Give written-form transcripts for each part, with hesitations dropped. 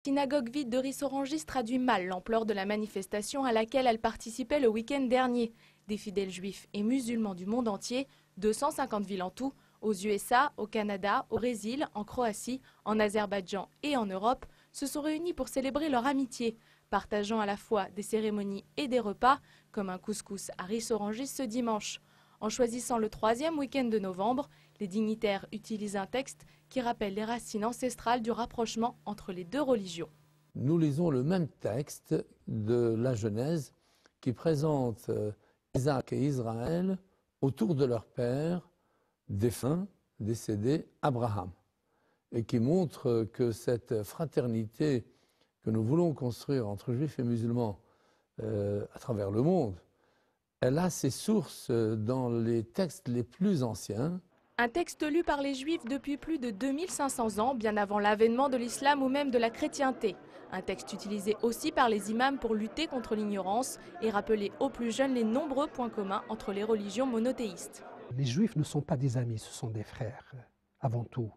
La synagogue vide de Ris-Orangis traduit mal l'ampleur de la manifestation à laquelle elle participait le week-end dernier. Des fidèles juifs et musulmans du monde entier, 250 villes en tout, aux USA, au Canada, au Brésil, en Croatie, en Azerbaïdjan et en Europe, se sont réunis pour célébrer leur amitié, partageant à la fois des cérémonies et des repas, comme un couscous à Ris-Orangis ce dimanche. En choisissant le 3e week-end de novembre, les dignitaires utilisent un texte qui rappelle les racines ancestrales du rapprochement entre les deux religions. Nous lisons le même texte de la Genèse qui présente Isaac et Israël autour de leur père défunt, décédé, Abraham, et qui montre que cette fraternité que nous voulons construire entre juifs et musulmans à travers le monde, elle a ses sources dans les textes les plus anciens. Un texte lu par les Juifs depuis plus de 2500 ans, bien avant l'avènement de l'islam ou même de la chrétienté. Un texte utilisé aussi par les imams pour lutter contre l'ignorance et rappeler aux plus jeunes les nombreux points communs entre les religions monothéistes. Les Juifs ne sont pas des amis, ce sont des frères, avant tout.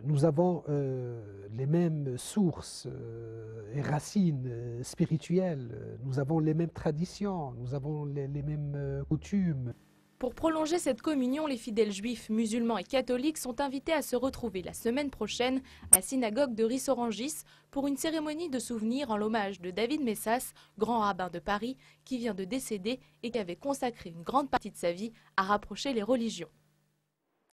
Nous avons les mêmes sources et racines spirituelles, nous avons les mêmes traditions, nous avons les mêmes coutumes. Pour prolonger cette communion, les fidèles juifs, musulmans et catholiques sont invités à se retrouver la semaine prochaine à la synagogue de Ris-Orangis pour une cérémonie de souvenirs en l'hommage de David Messas, grand rabbin de Paris, qui vient de décéder et qui avait consacré une grande partie de sa vie à rapprocher les religions.